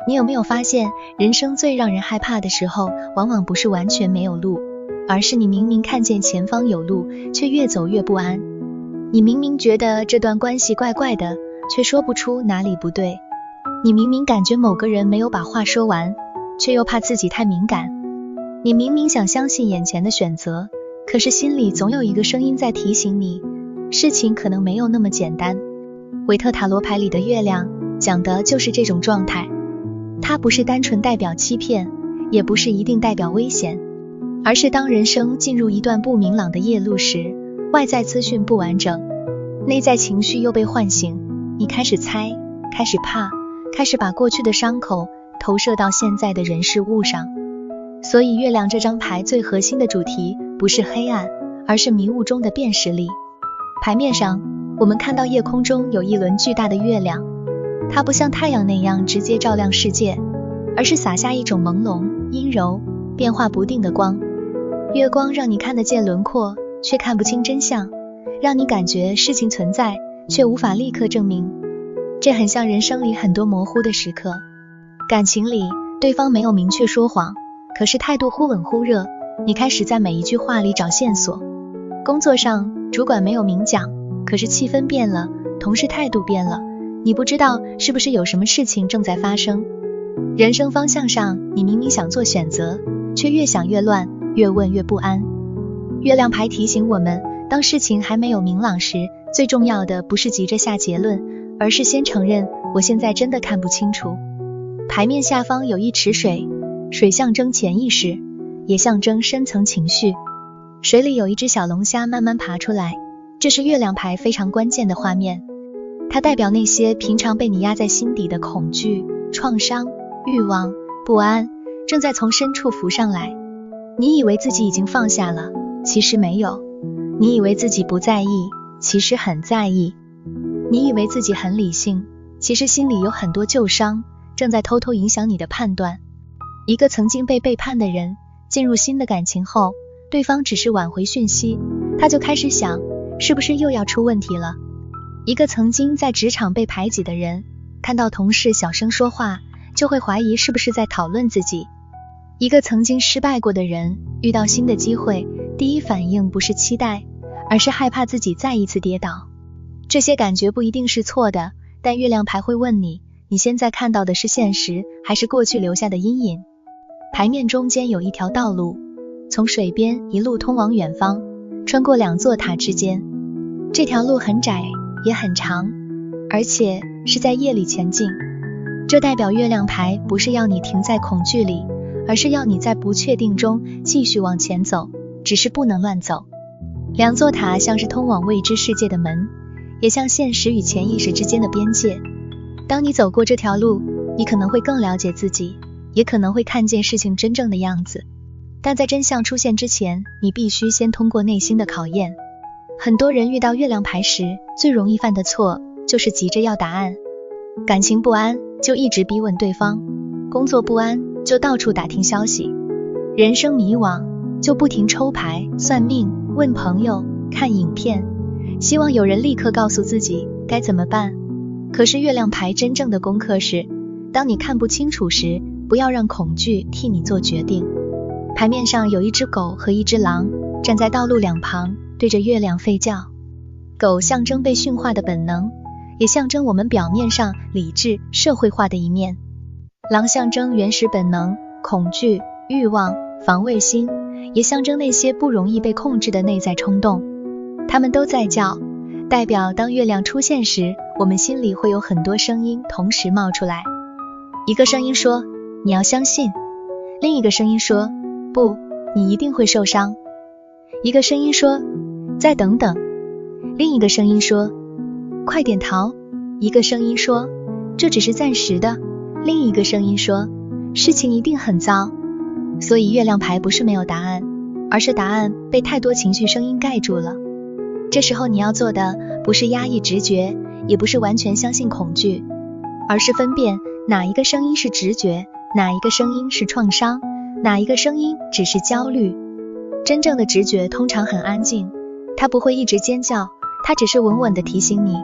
你有没有发现，人生最让人害怕的时候，往往不是完全没有路，而是你明明看见前方有路，却越走越不安。你明明觉得这段关系怪怪的，却说不出哪里不对。你明明感觉某个人没有把话说完，却又怕自己太敏感。你明明想相信眼前的选择，可是心里总有一个声音在提醒你，事情可能没有那么简单。韦特塔罗牌里的月亮讲的就是这种状态，它不是单纯代表欺骗，也不是一定代表危险，而是当人生进入一段不明朗的夜路时，外在资讯不完整，内在情绪又被唤醒，你开始猜，开始怕，开始把过去的伤口投射到现在的人事物上。所以月亮这张牌最核心的主题不是黑暗，而是迷雾中的辨识力。牌面上我们看到夜空中有一轮巨大的月亮，它不像太阳那样直接照亮世界，而是洒下一种朦胧、阴柔、变化不定的光。月光让你看得见轮廓，却看不清真相，让你感觉事情存在，却无法立刻证明。这很像人生里很多模糊的时刻。感情里，对方没有明确说谎，可是态度忽冷忽热，你开始在每一句话里找线索。工作上，主管没有明讲，可是气氛变了，同事态度变了，你不知道是不是有什么事情正在发生。人生方向上，你明明想做选择，却越想越乱，越问越不安。月亮牌提醒我们，当事情还没有明朗时，最重要的不是急着下结论，而是先承认我现在真的看不清楚。牌面下方有一池水，水象征潜意识，也象征深层情绪。水里有一只小龙虾慢慢爬出来，这是月亮牌非常关键的画面。它代表那些平常被你压在心底的恐惧、创伤、欲望、不安，正在从深处浮上来。你以为自己已经放下了，其实没有。你以为自己不在意，其实很在意。你以为自己很理性，其实心里有很多旧伤，正在偷偷影响你的判断。一个曾经被背叛的人，进入新的感情后，对方只是挽回讯息，他就开始想，是不是又要出问题了？一个曾经在职场被排挤的人，看到同事小声说话，就会怀疑是不是在讨论自己。一个曾经失败过的人，遇到新的机会，第一反应不是期待，而是害怕自己再一次跌倒。这些感觉不一定是错的，但月亮牌会问你，你现在看到的是现实，还是过去留下的阴影？牌面中间有一条道路，从水边一路通往远方，穿过两座塔之间。这条路很窄，也很长，而且是在夜里前进。这代表月亮牌不是要你停在恐惧里，而是要你在不确定中继续往前走，只是不能乱走。两座塔像是通往未知世界的门，也像现实与潜意识之间的边界。当你走过这条路，你可能会更了解自己，也可能会看见事情真正的样子。但在真相出现之前，你必须先通过内心的考验。很多人遇到月亮牌时，最容易犯的错就是急着要答案。感情不安就一直逼问对方，工作不安就到处打听消息，人生迷惘就不停抽牌、算命、问朋友、看影片，希望有人立刻告诉自己该怎么办。可是月亮牌真正的功课是，当你看不清楚时，不要让恐惧替你做决定。牌面上有一只狗和一只狼，站在道路两旁，对着月亮吠叫。狗象征被驯化的本能，也象征我们表面上理智、社会化的一面。狼象征原始本能、恐惧、欲望、防卫心，也象征那些不容易被控制的内在冲动。它们都在叫，代表当月亮出现时，我们心里会有很多声音同时冒出来。一个声音说，你要相信；另一个声音说，不，你一定会受伤。一个声音说，再等等；另一个声音说，快点逃。一个声音说，这只是暂时的；另一个声音说，事情一定很糟。所以月亮牌不是没有答案，而是答案被太多情绪声音盖住了。这时候你要做的不是压抑直觉，也不是完全相信恐惧，而是分辨哪一个声音是直觉，哪一个声音是创伤，哪一个声音只是焦虑。真正的直觉通常很安静，它不会一直尖叫，它只是稳稳地提醒你，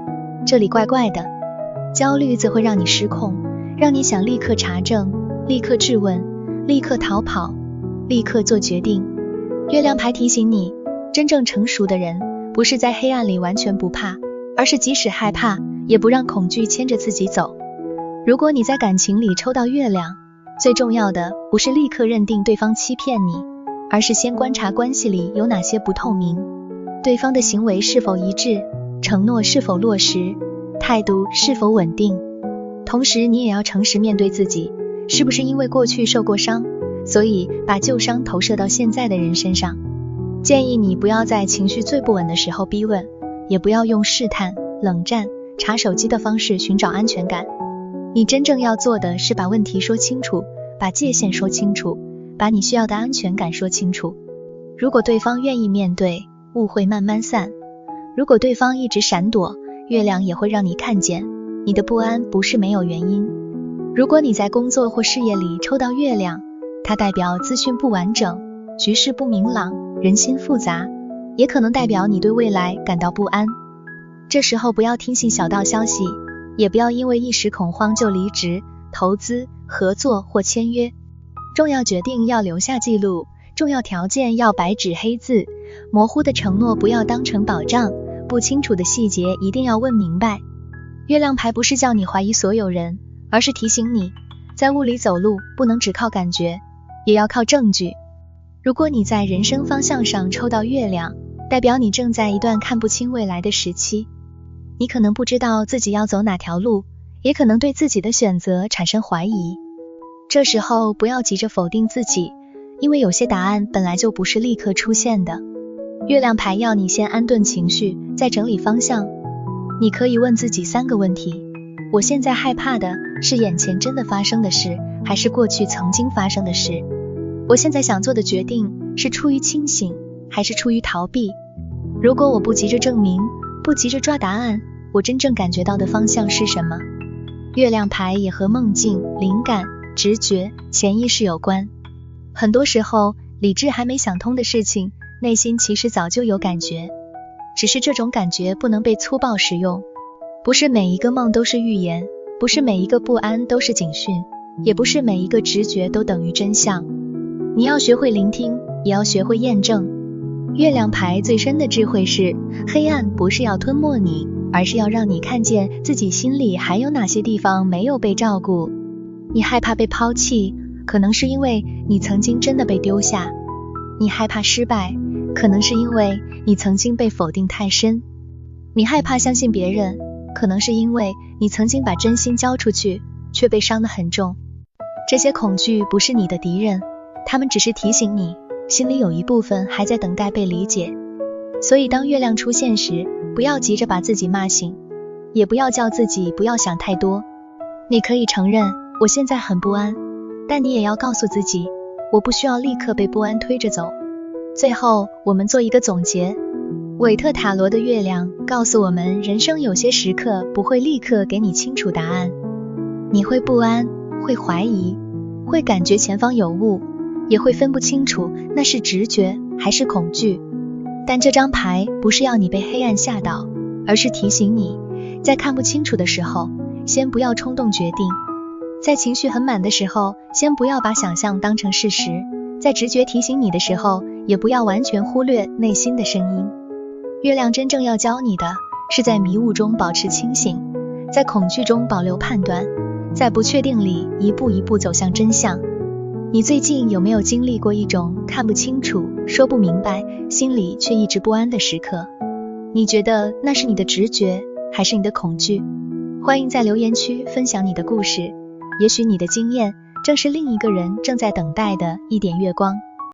这里怪怪的。焦虑则会让你失控，让你想立刻查证，立刻质问，立刻逃跑，立刻做决定。月亮牌提醒你，真正成熟的人不是在黑暗里完全不怕，而是即使害怕也不让恐惧牵着自己走。如果你在感情里抽到月亮，最重要的不是立刻认定对方欺骗你，而是先观察关系里有哪些不透明，对方的行为是否一致，承诺是否落实，态度是否稳定。同时你也要诚实面对自己，是不是因为过去受过伤，所以把旧伤投射到现在的人身上。建议你不要在情绪最不稳的时候逼问，也不要用试探、冷战、查手机的方式寻找安全感。你真正要做的是把问题说清楚，把界限说清楚，把你需要的安全感说清楚。如果对方愿意面对，误会慢慢散；如果对方一直闪躲，月亮也会让你看见，你的不安不是没有原因。如果你在工作或事业里抽到月亮，它代表资讯不完整，局势不明朗，人心复杂，也可能代表你对未来感到不安。这时候不要听信小道消息，也不要因为一时恐慌就离职、投资、合作或签约。重要决定要留下记录，重要条件要白纸黑字，模糊的承诺不要当成保障，不清楚的细节一定要问明白。月亮牌不是叫你怀疑所有人，而是提醒你，在雾里走路不能只靠感觉，也要靠证据。如果你在人生方向上抽到月亮，代表你正在一段看不清未来的时期。你可能不知道自己要走哪条路，也可能对自己的选择产生怀疑。这时候不要急着否定自己，因为有些答案本来就不是立刻出现的。月亮牌要你先安顿情绪，再整理方向。你可以问自己3个问题：我现在害怕的是眼前真的发生的事，还是过去曾经发生的事？我现在想做的决定是出于清醒，还是出于逃避？如果我不急着证明，不急着抓答案，我真正感觉到的方向是什么？月亮牌也和梦境、灵感、直觉、潜意识有关。很多时候，理智还没想通的事情，内心其实早就有感觉，只是这种感觉不能被粗暴使用。不是每一个梦都是预言，不是每一个不安都是警讯，也不是每一个直觉都等于真相。你要学会聆听，也要学会验证。月亮牌最深的智慧是，黑暗不是要吞没你，而是要让你看见自己心里还有哪些地方没有被照顾。你害怕被抛弃，可能是因为你曾经真的被丢下；你害怕失败，可能是因为你曾经被否定太深；你害怕相信别人，可能是因为你曾经把真心交出去，却被伤得很重。这些恐惧不是你的敌人，他们只是提醒你，心里有一部分还在等待被理解。所以当月亮出现时，不要急着把自己骂醒，也不要叫自己不要想太多。你可以承认，我现在很不安，但你也要告诉自己，我不需要立刻被不安推着走。最后，我们做一个总结。韦特塔罗的月亮告诉我们，人生有些时刻不会立刻给你清楚答案，你会不安，会怀疑，会感觉前方有雾，也会分不清楚那是直觉还是恐惧。但这张牌不是要你被黑暗吓倒，而是提醒你，在看不清楚的时候，先不要冲动决定；在情绪很满的时候，先不要把想象当成事实；在直觉提醒你的时候，也不要完全忽略内心的声音。月亮真正要教你的，是在迷雾中保持清醒，在恐惧中保留判断，在不确定里一步一步走向真相。你最近有没有经历过一种看不清楚、说不明白，心里却一直不安的时刻？你觉得那是你的直觉，还是你的恐惧？欢迎在留言区分享你的故事，也许你的经验正是另一个人正在等待的一点月光。